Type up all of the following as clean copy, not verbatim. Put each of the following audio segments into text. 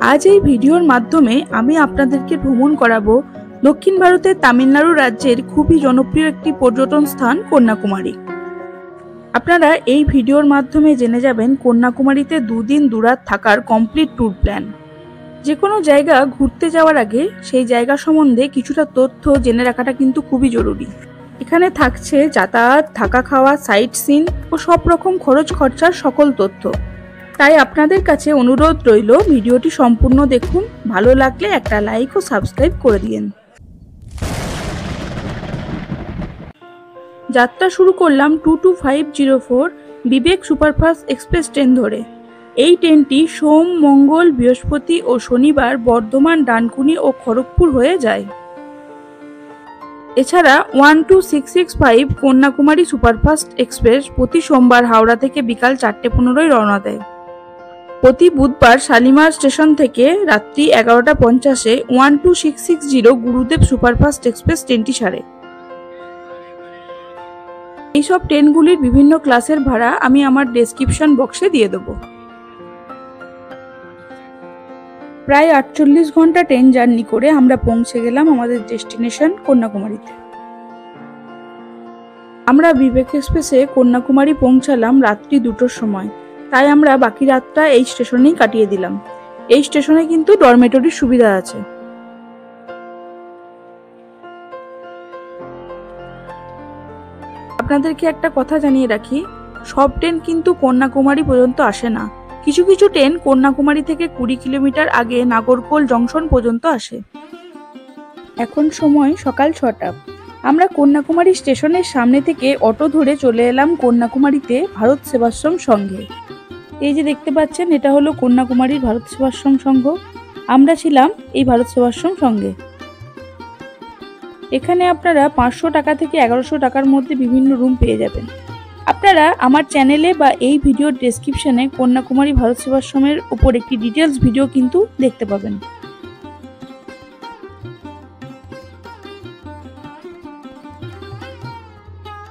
আজ এই ভিডিওর মাধ্যমে আমি আপনাদেরকে ভ্রমণ করাবো দক্ষিণ ভারতের তামিলনাড়ু রাজ্যের খুবই জনপ্রিয় একটি পর্যটন স্থান কন্যাকুমারী। আপনারা এই ভিডিওর মাধ্যমে জেনে যাবেন কন্যাকুমারীতে দুদিন দুরাত থাকার কমপ্লিট ট্যুর প্ল্যান। যে কোনো জায়গা ঘুরতে যাওয়ার আগে সেই জায়গা সম্বন্ধে কিছুটা তথ্য জেনে রাখাটা কিন্তু খুবই জরুরি। এখানে থাকছে যাতায়াত, থাকা খাওয়া, সাইট সিন ও সব রকম খরচ খরচার সকল তথ্য। তাই আপনাদের কাছে অনুরোধ রইল ভিডিওটি সম্পূর্ণ দেখুন, ভালো লাগলে একটা লাইক ও সাবস্ক্রাইব করে দিন। যাত্রা শুরু করলাম 22504 বিবেক সুপারফাস্ট এক্সপ্রেস ট্রেন ধরে। এই ট্রেনটি সোম, মঙ্গল, বৃহস্পতি ও শনিবার বর্ধমান, ডানকুনি ও খড়গপুর হয়ে যায়। এছাড়া 12665 কন্যাকুমারী সুপারফাস্ট এক্সপ্রেস প্রতি সোমবার হাওড়া থেকে বিকাল 4:15 রওনা দেয়। প্রতি বুধবার শালিমার স্টেশন থেকে রাত্রি 11:50 12660 গুরুদেব সুপারফাস্ট এক্সপ্রেস ট্রেনটি ছাড়ে। এইসব ট্রেনগুলির বিভিন্ন ক্লাসের ভাড়া আমি আমার ডেসক্রিপশন বক্সে দিয়ে দেব। প্রায় 48 ঘন্টা ট্রেন জার্নি করে আমরা পৌঁছে গেলাম আমাদের ডেস্টিনেশন কন্যাকুমারীতে। আমরা বিবেক এক্সপ্রেসে কন্যাকুমারী পৌঁছালাম রাত্রি 2টোর সময়, তাই আমরা বাকি রাতটা এই স্টেশনেই কাটিয়ে দিলাম। এই স্টেশনে কিন্তু ডরমেটরির সুবিধা আছে। আপনাদেরকে একটা কথা জানিয়ে রাখি, সব ট্রেন কিন্তু কন্যাকুমারী পর্যন্ত আসে না। কিছু কিছু ট্রেন কন্যাকুমারী থেকে 20 কিলোমিটার আগে নাগরকোল জংশন পর্যন্ত আসে। এখন সময় সকাল 6টা। আমরা কন্যাকুমারী স্টেশনের সামনে থেকে অটো ধরে চলে এলাম কন্যাকুমারীতে ভারত সেবাশ্রম সংঘে। এই যে দেখতে পাচ্ছেন, এটা হলো কন্যাকুমারীর ভারত সেবাশ্রম সংঘ। আমরা ছিলাম এই ভারত সেবাশ্রম সংঘে। এখানে আপনারা 500 টাকা থেকে 1100 টাকার মধ্যে বিভিন্ন রুম পেয়ে যাবেন। আপনারা আমার চ্যানেলে বা এই ভিডিওর ডেসক্রিপশনে কন্যাকুমারী ভারত সেবাশ্রমের উপর একটি ডিটেলস ভিডিও কিন্তু দেখতে পাবেন।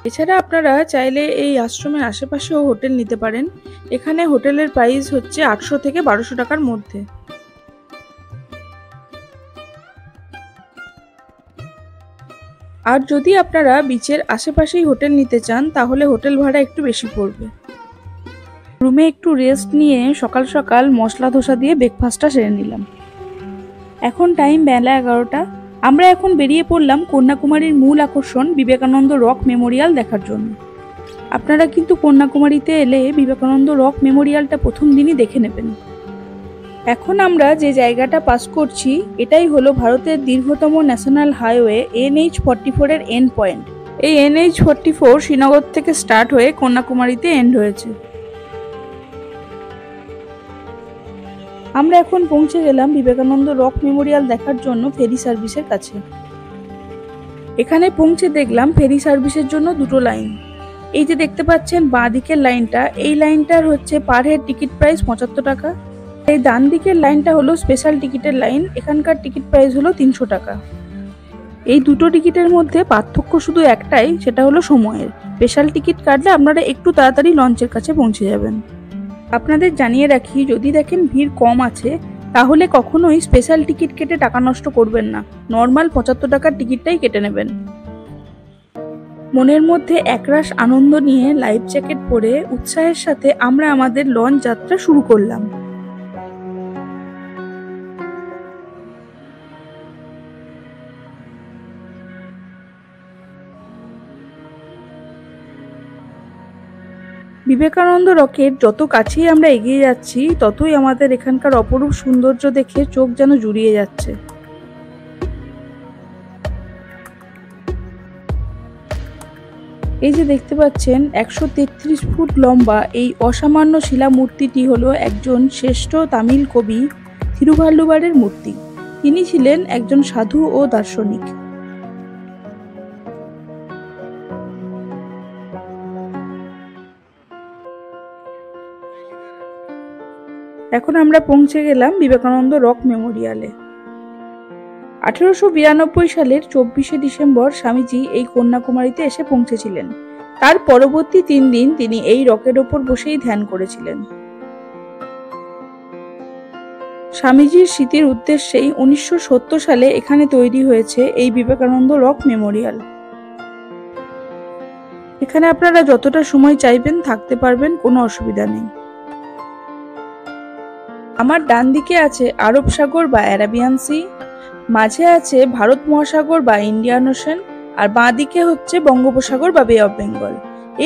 এছাড়া আপনারা চাইলে এই আশ্রমের আশেপাশেও হোটেল নিতে পারেন। এখানে হোটেলের প্রাইস হচ্ছে 800 থেকে 1200 টাকার মধ্যে। আর যদি আপনারা বিচের আশেপাশেই হোটেল নিতে চান তাহলে হোটেল ভাড়া একটু বেশি পড়বে। রুমে একটু রেস্ট নিয়ে সকাল সকাল মশলা ধোসা দিয়ে ব্রেকফাস্টটা সেরে নিলাম। এখন টাইম বেলা 11টা। আমরা এখন বেরিয়ে পড়লাম কন্যাকুমারীর মূল আকর্ষণ বিবেকানন্দ রক মেমোরিয়াল দেখার জন্য। আপনারা কিন্তু কন্যাকুমারীতে এলে বিবেকানন্দ রক মেমোরিয়ালটা প্রথম দিনই দেখে নেবেন। এখন আমরা যে জায়গাটা পাস করছি এটাই হলো ভারতের দীর্ঘতম ন্যাশনাল হাইওয়ে NH44 এর এন্ড পয়েন্ট। এই NH44 শ্রীনগর থেকে স্টার্ট হয়ে কন্যাকুমারীতে এন্ড হয়েছে। আমরা এখন পৌঁছে গেলাম বিবেকানন্দ রক মেমোরিয়াল দেখার জন্য ফেরি সার্ভিসের কাছে। এখানে পৌঁছে দেখলাম ফেরি সার্ভিসের জন্য 2টো লাইন। এই যে দেখতে পাচ্ছেন বাঁ দিকের লাইনটা, এই লাইনটার হচ্ছে পার হেড টিকিট প্রাইস 75 টাকা। এই ডান দিকের লাইনটা হলো স্পেশাল টিকিটের লাইন, এখানকার টিকিট প্রাইস হলো 300 টাকা। এই দুটো টিকিটের মধ্যে পার্থক্য শুধু একটাই, সেটা হলো সময়ের। স্পেশাল টিকিট কাটলে আপনারা একটু তাড়াতাড়ি লঞ্চের কাছে পৌঁছে যাবেন। আপনাদের জানিয়ে রাখি, যদি দেখেন ভিড় কম আছে তাহলে কখনোই স্পেশাল টিকিট কেটে টাকা নষ্ট করবেন না, নর্মাল 75 টাকার টিকিটটাই কেটে নেবেন। মনের মধ্যে একরাশ আনন্দ নিয়ে লাইফ জ্যাকেট পরে উৎসাহের সাথে আমরা আমাদের লঞ্চ যাত্রা শুরু করলাম। বিবেকানন্দ রকের যত কাছেই আমরা এগিয়ে যাচ্ছি ততই আমাদের এখানকার অপরূপ সৌন্দর্য দেখে চোখ যেন জুড়িয়ে যাচ্ছে। এই যে দেখতে পাচ্ছেন 133 ফুট লম্বা এই অসামান্য শিলা মূর্তিটি হলো একজন শ্রেষ্ঠ তামিল কবি থিরুভাল্লুভারের মূর্তি। তিনি ছিলেন একজন সাধু ও দার্শনিক। এখন আমরা পৌঁছে গেলাম বিবেকানন্দ রক মেমোরিয়ালে। 1892 সালের 24শে ডিসেম্বর স্বামীজি এই কন্যাকুমারীতে এসে পৌঁছেছিলেন। তার পরবর্তী 3 দিন তিনি এই রকের ওপর বসেই ধ্যান করেছিলেন। স্বামীজির স্মৃতির উদ্দেশ্যেই 1970 সালে এখানে তৈরি হয়েছে এই বিবেকানন্দ রক মেমোরিয়াল। এখানে আপনারা যতটা সময় চাইবেন থাকতে পারবেন, কোনো অসুবিধা নেই। আমার ডান দিকে আছে আরব সাগর বা অ্যারাবিয়ান সি, মাঝে আছে ভারত মহাসাগর বা ইন্ডিয়ান ওশেন, আর বাঁ দিকে হচ্ছে বঙ্গোপসাগর বা বে অফ বেঙ্গল।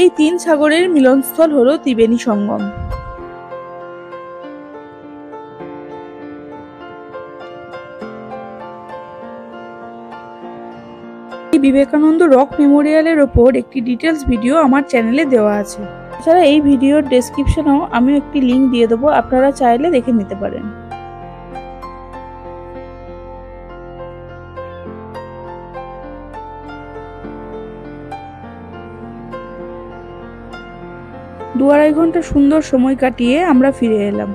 এই 3 সাগরের মিলনস্থল হলো ত্রিবেণী সঙ্গম। এই বিবেকানন্দ রক মেমোরিয়ালের ওপর একটি ডিটেলস ভিডিও আমার চ্যানেলে দেওয়া আছে। এছাড়া এই ভিডিওর ডেসক্রিপশনেও আমি একটি লিংক দিয়ে দেবো, আপনারা চাইলে দেখে নিতে পারেন। দু আড়াই ঘন্টা সুন্দর সময় কাটিয়ে আমরা ফিরে এলাম।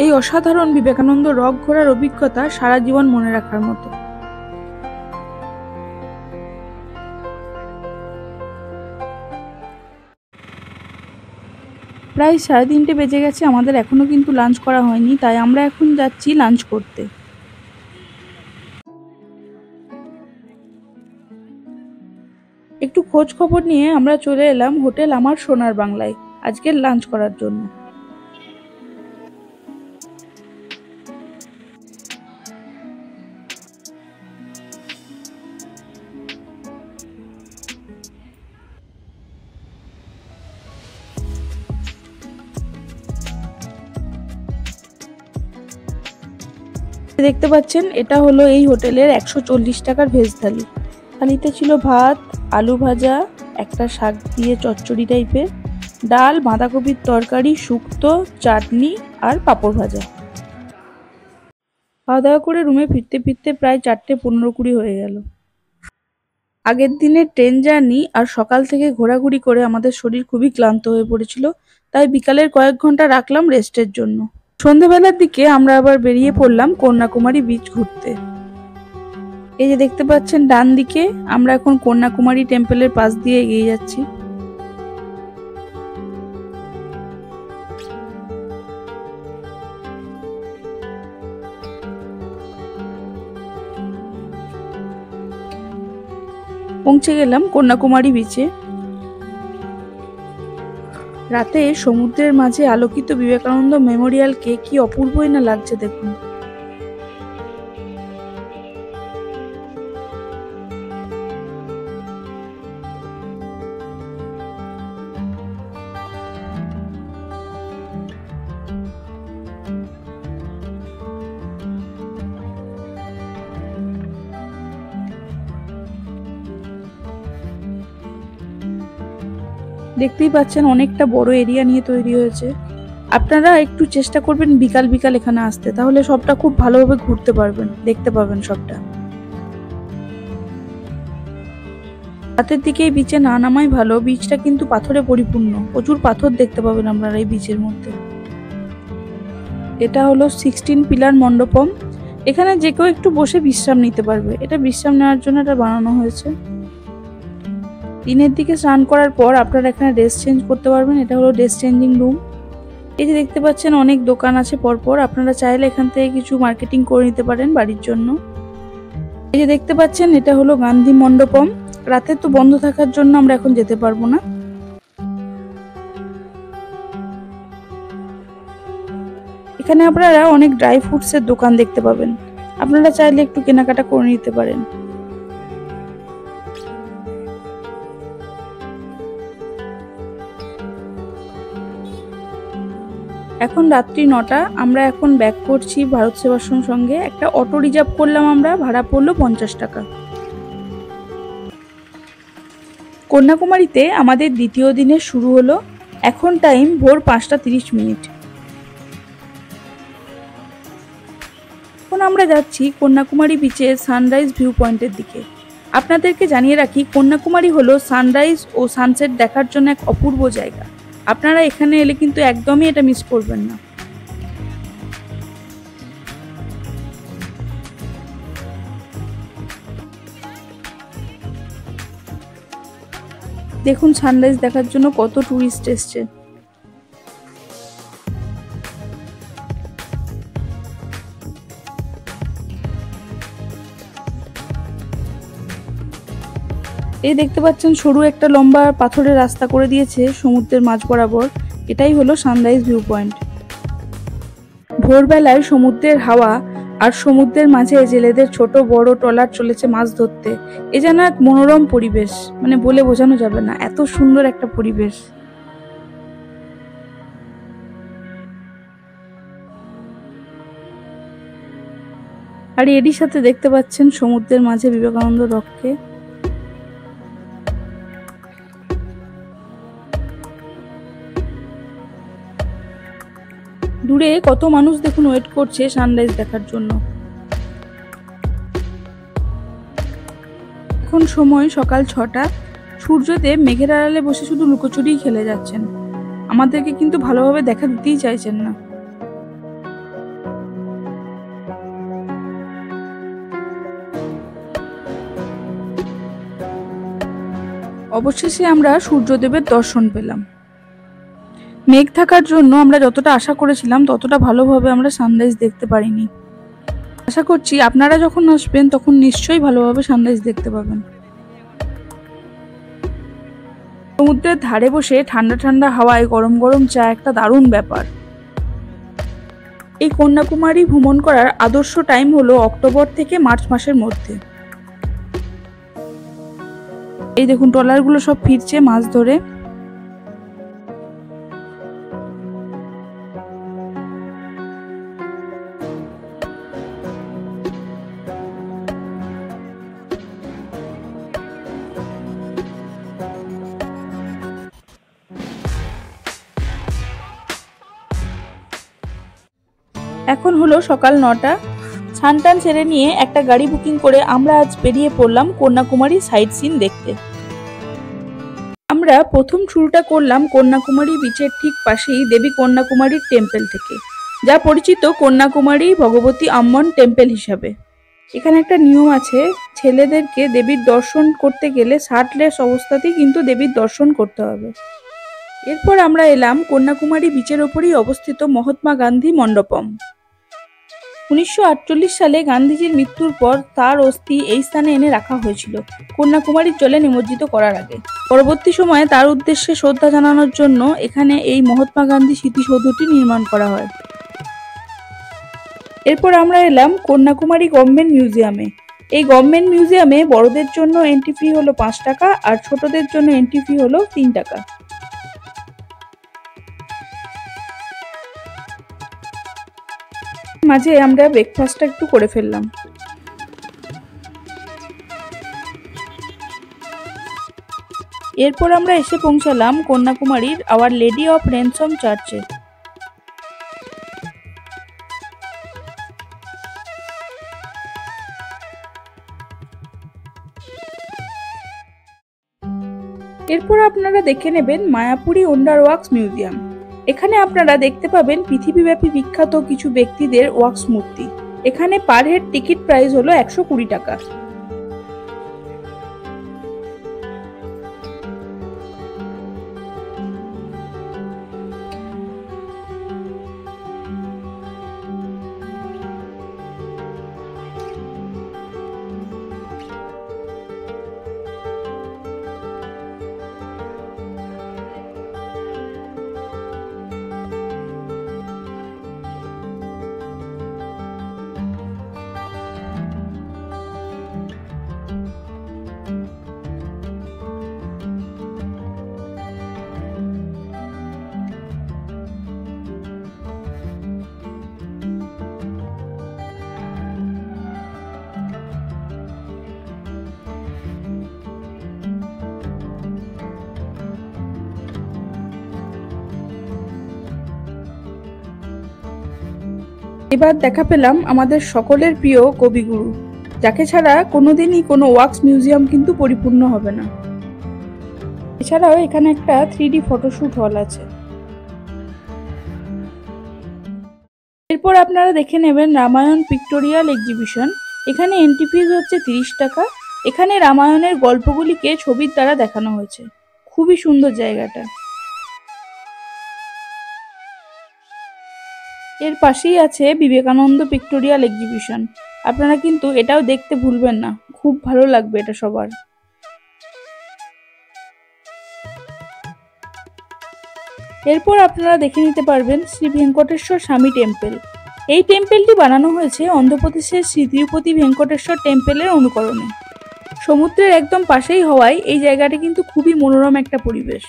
এই অসাধারণ বিবেকানন্দ রক ঘোরার অভিজ্ঞতা সারা জীবন মনে রাখার মতো। প্রায় 3:30 বেজে গেছে, আমাদের এখনো কিন্তু লাঞ্চ করা হয়নি, তাই আমরা এখন যাচ্ছি লাঞ্চ করতে। একটু খোঁজ খবর নিয়ে আমরা চলে এলাম হোটেল আমার সোনার বাংলায় আজকের লাঞ্চ করার জন্য। দেখতে পাচ্ছেন এটা হলো এই হোটেলের 140 টাকার ভেজ থালি। থালিতে ছিল ভাত, আলু ভাজা, একটা শাক দিয়ে চচ্চড়ি টাইপের, ডাল, বাঁধাকপির তরকারি, শুক্তো, চাটনি আর পাঁপড় ভাজা। খাওয়া দাওয়া করে রুমে ফিরতে ফিরতে প্রায় 4:15-20 হয়ে গেল। আগের দিনের ট্রেন জার্নি আর সকাল থেকে ঘোরাঘুরি করে আমাদের শরীর খুবই ক্লান্ত হয়ে পড়েছিল, তাই বিকালের কয়েক ঘন্টা রাখলাম রেস্টের জন্য। সন্ধ্যেবেলার দিকে আমরা আবার বেরিয়ে পড়লাম কন্যাকুমারী বিচ ঘুরতে। এই যে দেখতে পাচ্ছেন ডান দিকে, আমরা এখন কন্যাকুমারী টেম্পলের পাশ দিয়ে এগিয়ে যাচ্ছি। পৌঁছে গেলাম কন্যাকুমারী বিচে। রাতে সমুদ্রের মাঝে আলোকিত বিবেকানন্দ মেমোরিয়ালকে কি অপূর্বই না লাগছে দেখুন। দেখতেই পাচ্ছেন অনেকটা বড় এরিয়া নিয়ে তৈরি হয়েছে। আপনারা একটু চেষ্টা করবেন বিকাল বিকাল এখানে আসতে, তাহলে সবটা খুব ভালোভাবে ঘুরতে পারবেন, দেখতে পাবেন সবটা। রাতের দিকে এই বিচে না নামাই ভালো, বিচটা কিন্তু পাথরে পরিপূর্ণ, প্রচুর পাথর দেখতে পাবেন আপনারা এই বিচের মধ্যে। এটা হলো 16 পিলার মণ্ডপম। এখানে যে কেউ একটু বসে বিশ্রাম নিতে পারবে, এটা বিশ্রাম নেওয়ার জন্য এটা বানানো হয়েছে। দিনের দিকে স্নান করার পর আপনারা এখানে ড্রেস চেঞ্জ করতে পারবেন, এটা হলো ড্রেস চেঞ্জিং রুম। এই যে দেখতে পাচ্ছেন অনেক দোকান আছে পরপর, আপনারা চাইলে এখান থেকে কিছু মার্কেটিং করে নিতে পারেন বাড়ির জন্য। এই যে দেখতে পাচ্ছেন এটা হলো গান্ধী মণ্ডপম। রাতে তো বন্ধ থাকার জন্য আমরা এখন যেতে পারবো না। এখানে আপনারা অনেক ড্রাই ফ্রুটসের দোকান দেখতে পাবেন, আপনারা চাইলে একটু কেনাকাটা করে নিতে পারেন। এখন রাত্রি 9টা, আমরা এখন ব্যাক করছি ভারত সেবাশ্রম সঙ্গে। একটা অটো রিজার্ভ করলাম আমরা, ভাড়া পড়লো 50 টাকা। কন্যাকুমারীতে আমাদের দ্বিতীয় দিনের শুরু হলো। এখন টাইম ভোর 5:30। এখন আমরা যাচ্ছি কন্যাকুমারী বিচের সানরাইজ ভিউ পয়েন্টের দিকে। আপনাদেরকে জানিয়ে রাখি, কন্যাকুমারী হলো সানরাইজ ও সানসেট দেখার জন্য এক অপূর্ব জায়গা। আপনারা এখানে এলে কিন্তু একদমই এটা মিস করবেন না। দেখুন সানরাইজ দেখার জন্য কত টুরিস্ট এসছে। এই দেখতে পাচ্ছেন সরু একটা লম্বা পাথরের রাস্তা করে দিয়েছে সমুদ্রের মাঝ বরাবর। এটাই হলো সানরাইজ ভিউ পয়েন্ট। ভোরবেলায় সমুদ্রের হাওয়া আর সমুদ্রের মাঝে জেলেদের ছোট বড় ট্রলার চলেছে মাছ ধরতে। এ যেন এক মনোরম পরিবেশ, মানে বলে বোঝানো যাবে না, এত সুন্দর একটা পরিবেশ। আর এরই সাথে দেখতে পাচ্ছেন সমুদ্রের মাঝে বিবেকানন্দ রককে। দূরে কত মানুষ দেখুন ওয়েট করছে সানরাইজ দেখার জন্য। এখন সময় সকাল 6টা। সূর্যদেব মেঘের আড়ালে বসে শুধু লুকোচুরি খেলে যাচ্ছেন, আমাদেরকে কিন্তু ভালোভাবে দেখা দিতেই চাইছেন না। অবশেষে আমরা সূর্যদেবের দর্শন পেলাম। মেঘ থাকার জন্য আমরা যতটা আশা করেছিলাম ততটা ভালোভাবে আমরা সানরাইজ দেখতে পারিনি। আশা করছি আপনারা যখন আসবেন তখন নিশ্চয়ই ভালোভাবে সানরাইজ দেখতে পাবেন। সমুদ্রের ধারে বসে ঠান্ডা ঠান্ডা হাওয়ায় গরম গরম চা একটা দারুণ ব্যাপার। এই কন্যাকুমারী ভ্রমণ করার আদর্শ টাইম হলো অক্টোবর থেকে মার্চ মাসের মধ্যে। এই দেখুন ট্রলারগুলো সব ফিরছে মাছ ধরে। এখন হলো সকাল 9টা। স্নান সেরে নিয়ে একটা গাড়ি বুকিং করে আমরা আজ বেরিয়ে পড়লাম কন্যাকুমারী সাইট সিন দেখতে। আমরা প্রথম শুরুটা করলাম কন্যাকুমারী বিচের ঠিক পাশেই দেবী কন্যাকুমারীর টেম্পল থেকে, যা পরিচিত কন্যাকুমারী ভগবতী আম্মন টেম্পল হিসাবে। এখানে একটা নিয়ম আছে, ছেলেদেরকে দেবীর দর্শন করতে গেলে শার্টলেস অবস্থাতেই কিন্তু দেবীর দর্শন করতে হবে। এরপর আমরা এলাম কন্যাকুমারী বিচের ওপরই অবস্থিত মহাত্মা গান্ধী মণ্ডপম। 1948 সালে গান্ধীজির মৃত্যুর পর তার অস্থি এই স্থানে এনে রাখা হয়েছিল কন্যাকুমারীর জলে নিমজ্জিত করার আগে। পরবর্তী সময়ে তার উদ্দেশ্যে শ্রদ্ধা জানানোর জন্য এখানে এই মহাত্মা গান্ধী স্মৃতিসৌধটি নির্মাণ করা হয়। এরপর আমরা এলাম কন্যাকুমারী গভর্নমেন্ট মিউজিয়ামে। এই গভর্নমেন্ট মিউজিয়ামে বড়দের জন্য এন্ট্রি ফি হলো 5 টাকা আর ছোটদের জন্য এন্ট্রি ফি হলো 3 টাকা। মাঝে আমরা ব্রেকফাস্টটা একটু করে ফেললাম। এরপর আমরা এসে পৌঁছালাম কন্যাকুমারীর আওয়ার লেডি অফ রেনসম চার্চে। এরপর আপনারা দেখে নেবেন মায়াপুরী ওন্ডার ওয়ার্কস মিউজিয়াম। এখানে আপনারা দেখতে পাবেন পৃথিবীব্যাপী বিখ্যাত কিছু ব্যক্তিদের ওয়াক্স মূর্তি। এখানে পার হেড টিকিট প্রাইস হলো 120 টাকা। এবার দেখা পেলাম আমাদের সকলের প্রিয় কবিগুরু, যাকে ছাড়া কোনোদিনই কোনো ওয়াক্স মিউজিয়াম কিন্তু পরিপূর্ণ হবে না। এছাড়াও এখানে একটা 3D ফটোশুট হল আছে। এরপর আপনারা দেখে নেবেন রামায়ণ পিক্টোরিয়াল এক্সিবিশন। এখানে এন্ট্রি ফিস হচ্ছে 30 টাকা। এখানে রামায়ণের গল্পগুলিকে ছবির দ্বারা দেখানো হয়েছে। খুবই সুন্দর জায়গাটা। এর পাশেই আছে বিবেকানন্দ পিক্টোরিয়াল এক্সিবিশন। আপনারা কিন্তু এটাও দেখতে ভুলবেন না, খুব ভালো লাগবে এটা সবার। এরপর আপনারা দেখে নিতে পারবেন শ্রী ভেঙ্কটেশ্বর স্বামী টেম্পল। এই টেম্পলটি বানানো হয়েছে অন্ধ্রপ্রদেশের শ্রী তিরুপতি ভেঙ্কটেশ্বর টেম্পলের অনুকরণে। সমুদ্রের একদম পাশেই হওয়ায় এই জায়গাটি কিন্তু খুবই মনোরম একটা পরিবেশ।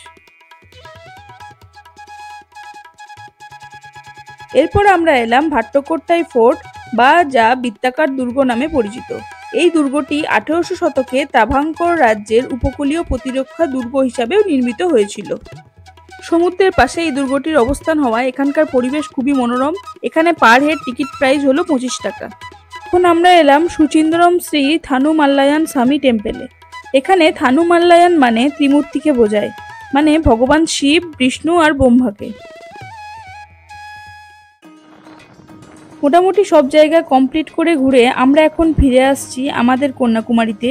এরপর আমরা এলাম ভাট্টকোট্টাই ফোর্ট, বা যা বৃত্তাকার দুর্গ নামে পরিচিত। এই দুর্গটি 1800 শতকে ত্রাভাঙ্কর রাজ্যের উপকূলীয় প্রতিরক্ষা দুর্গ হিসাবেও নির্মিত হয়েছিল। সমুদ্রের পাশে এই দুর্গটির অবস্থান হওয়ায় এখানকার পরিবেশ খুবই মনোরম। এখানে পার হেড টিকিট প্রাইস হলো 25 টাকা। এখন আমরা এলাম সুচিন্দ্রম শ্রী থানুমাল্লায়ান স্বামী টেম্পলে। এখানে থানুমাল্লায়ান মানে ত্রিমূর্তিকে বোঝায়, মানে ভগবান শিব, বিষ্ণু আর ব্রহ্মাকে। মোটামুটি সব জায়গা কমপ্লিট করে ঘুরে আমরা এখন ফিরে আসছি আমাদের কন্যাকুমারীতে।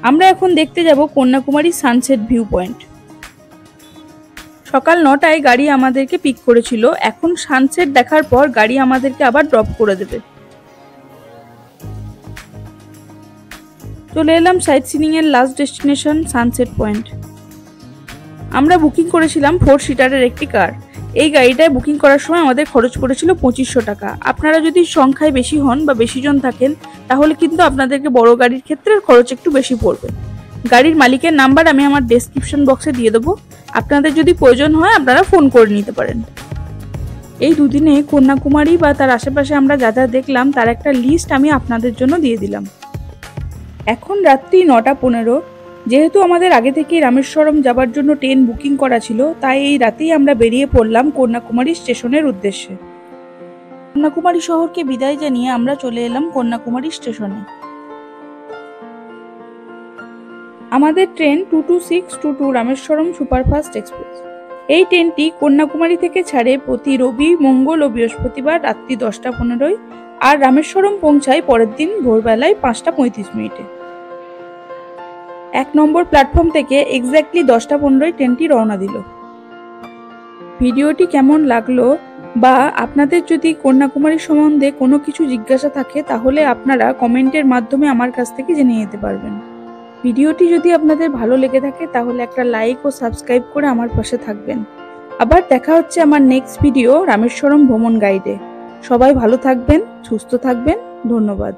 আমরা এখন দেখতে যাব কন্যাকুমারী সানসেট ভিউ পয়েন্ট। সকাল 9টায় গাড়ি আমাদেরকে পিক করেছিল। এখন সানসেট দেখার পর গাড়ি আমাদেরকে আবার ড্রপ করে দেবে। চলে এলাম সাইট সিনিং এর লাস্ট ডেস্টিনেশন সানসেট পয়েন্ট। আমরা বুকিং করেছিলাম 4 সিটারের একটি কার। এই গাড়িটায় বুকিং করার সময় আমাদের খরচ পড়েছিল 2500 টাকা। আপনারা যদি সংখ্যায় বেশি হন বা বেশি জন থাকেন তাহলে কিন্তু আপনাদেরকে বড় গাড়ির ক্ষেত্রে খরচ একটু বেশি পড়বে। গাড়ির মালিকের নাম্বার আমি আমার ডেসক্রিপশন বক্সে দিয়ে দেবো। আপনাদের যদি প্রয়োজন হয় আপনারা ফোন করে নিতে পারেন। এই দুদিনে কন্যাকুমারী বা তার আশেপাশে আমরা যা যা দেখলাম তার একটা লিস্ট আমি আপনাদের জন্য দিয়ে দিলাম। এখন রাত্রি 9:15। যেহেতু আমাদের আগে থেকেই রামেশ্বরম যাবার জন্য ট্রেন বুকিং করা ছিল, তাই এই রাতেই আমরা বেরিয়ে পড়লাম কন্যাকুমারী স্টেশনের উদ্দেশ্যে। কন্যাকুমারী শহরকে বিদায় জানিয়ে আমরা চলে এলাম কন্যাকুমারী স্টেশনে। আমাদের ট্রেন 22622 রামেশ্বরম সুপারফাস্ট এক্সপ্রেস। এই ট্রেনটি কন্যাকুমারী থেকে ছাড়ে প্রতি রবি, মঙ্গল ও বৃহস্পতিবার রাত্রি 10:15 আর রামেশ্বরম পৌঁছায় পরের দিন ভোরবেলায় 5:35। 1 নম্বর প্ল্যাটফর্ম থেকে এক্স্যাক্টলি 10:15 ট্রেনটি রওনা দিল। ভিডিওটি কেমন লাগলো বা আপনাদের যদি কন্যাকুমারী সম্বন্ধে কোনো কিছু জিজ্ঞাসা থাকে তাহলে আপনারা কমেন্টের মাধ্যমে আমার কাছ থেকে জেনে নিতে পারবেন। ভিডিওটি যদি আপনাদের ভালো লেগে থাকে তাহলে একটা লাইক ও সাবস্ক্রাইব করে আমার পাশে থাকবেন। আবার দেখা হচ্ছে আমার নেক্সট ভিডিও রামেশ্বরম ভ্রমণ গাইডে। সবাই ভালো থাকবেন, সুস্থ থাকবেন। ধন্যবাদ।